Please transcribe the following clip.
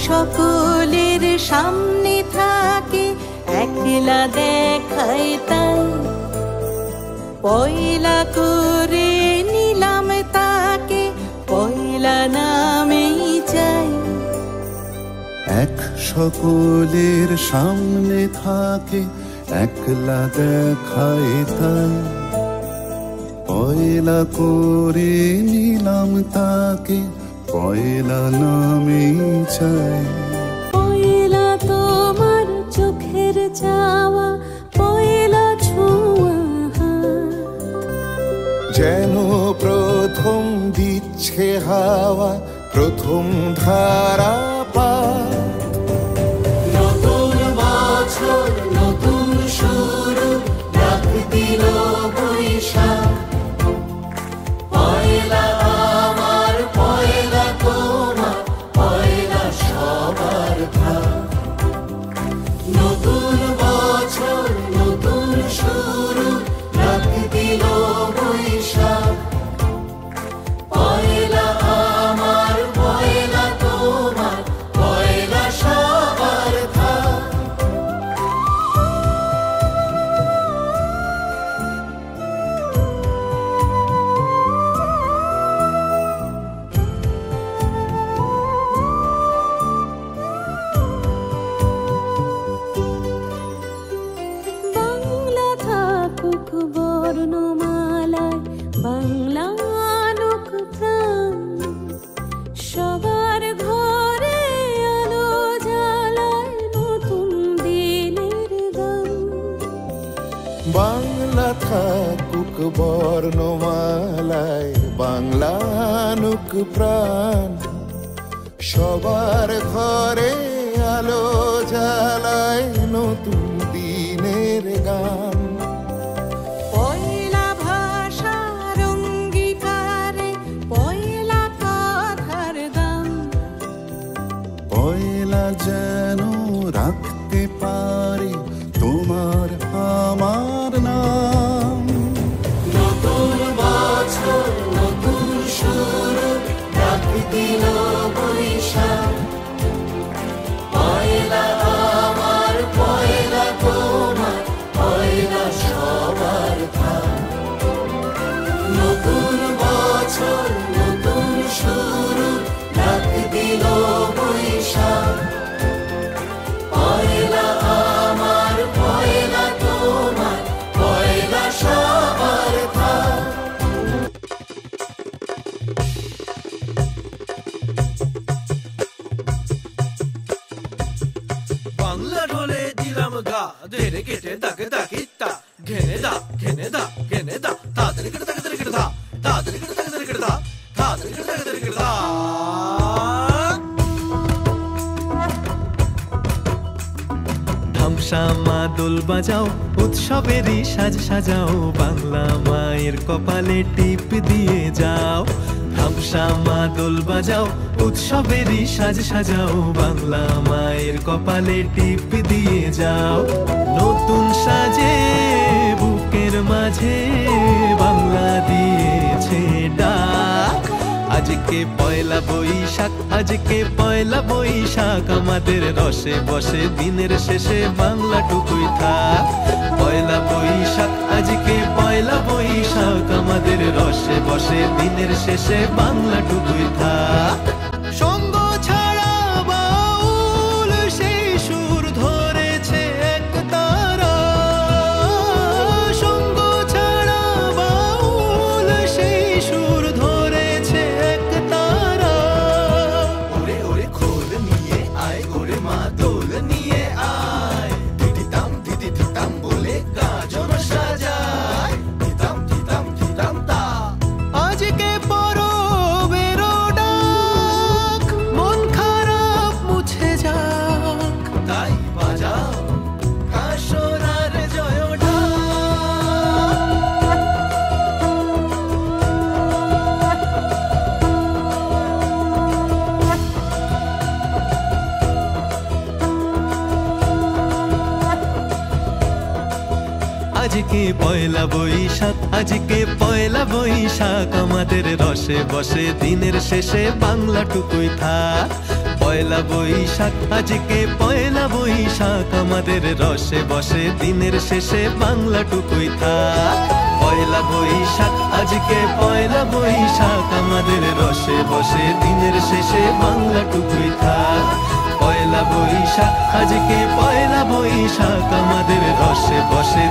সকলের সামনে থাকে, একলা দেখায় তাই। পয়লা করে নিলাম তাকে, পয়লা নামেই চাই। এক সকলের সামনে থাকে, একলা দেখায় তাই। পয়লা করে নিলাম তাকে, পয়লা নামেই চাই। পয়লা তোমার চোখের চাওয়া, পয়লা ছোঁয়া হাত। যেন প্রথম দিচ্ছে হাওয়া, প্রথম ধারা পা। নতুন বছর নতুন শুরু, ডাক দিল বৈশাখ। পয়লা আমার, পয়লা তোমার, পয়লা সবার ভাগ। নতুন বছর নতুন শুরু, ডাক দিল বৈশাখ। পয়লা আমার, পয়লা তোমার, পয়লা সবার ভাগ। বাংলা থাকুক বর্ণমালায়, বাংলা আনুক প্রাণ। সবার ঘরে আলো জ্বালায়, নতুন দিনের গান। বাংলা থাকুক বর্ণমালায়, বাংলা আনুক প্রাণ। সবার ঘরে আলো জ্বালায়, নতুন দিনের গান। পয়লা ভাষার অঙ্গীকারে, পয়লা কথার দাম। পয়লা যেন রাখতে পারি তোমার আমার নাম। নতুন বছর নতুন শুরু, ডাক দিল বৈশাখ। পয়লা আমার, পয়লা তোমার, পয়লা সবার ভাগ। নতুন বছর নতুন শুরু, ডাক দিল বৈশাখ। পয়লা আমার, পয়লা তোমার, পয়লা সবার ভাগ। বাংলা ঢোলে দিলাম গা, ধেরে কেটে দাকে দাকিতা। ঘেনে দা, ঘেনে দা, ঘেনে দা, তাড়াতাড়ি কেটে দাকে কেটে দা, তাড়াতাড়ি কেটে দাকে কেটে দা, তাড়াতাড়ি কেটে দাকে কেটে দা। ধামসা মা দোল বাজাও, উৎসবেরই সাজ সাজাও, বাংলা মায়ের কপালে টিপ দিয়ে যাও। ধামসা মা দোল বাজাও, উৎসবেরই সাজ সাজাও, বাংলা মায়ের কপালে টিপ দিয়ে যাও। নতুন সাজে বুকের মাঝে বাংলা দিয়েছে ডাক। আজকে পয়লা বৈশাখ, আজকে পয়লা বৈশাখ, আমাদের রসে বসে দিনের শেষে বাংলাটুকুই থাক। পয়লা বৈশাখ, আজকে পয়লা বৈশাখ, আমাদের রসে বসে দিনের শেষে বাংলাটুকুই থাক। সঙ্গ ছাড়া বাউল সেই সুর ধরেছে এক তারা। সঙ্গ ছাড়া বাউল সেই সুর ধরেছে এক তারা। ওরে ওরে খোল নিয়ে আয়, ওরে মা দোল নিয়ে আয়। দিদিতাম দিদি দিতাম বলে গাজন সাজায়, দিতাম দিতাম দিতাম তা। আজকে পরবের ডাক, পয়লা বৈশাখ, আজকে পয়লা বৈশাখ, আমাদের রসে বসে দিনের শেষে বাংলাটুকুই থাক। পয়লা বৈশাখ, আজকে পয়লা বৈশাখ, আমাদের রসে বসে দিনের শেষে বাংলাটুকুই থাক। পয়লা বৈশাখ, আজকে পয়লা বৈশাখ, আমাদের রসে বসে দিনের শেষে বাংলাটুকুই থাক। পয়লা বৈশাখ, আজকে পয়লা বৈশাখ, আমাদের রসে বসে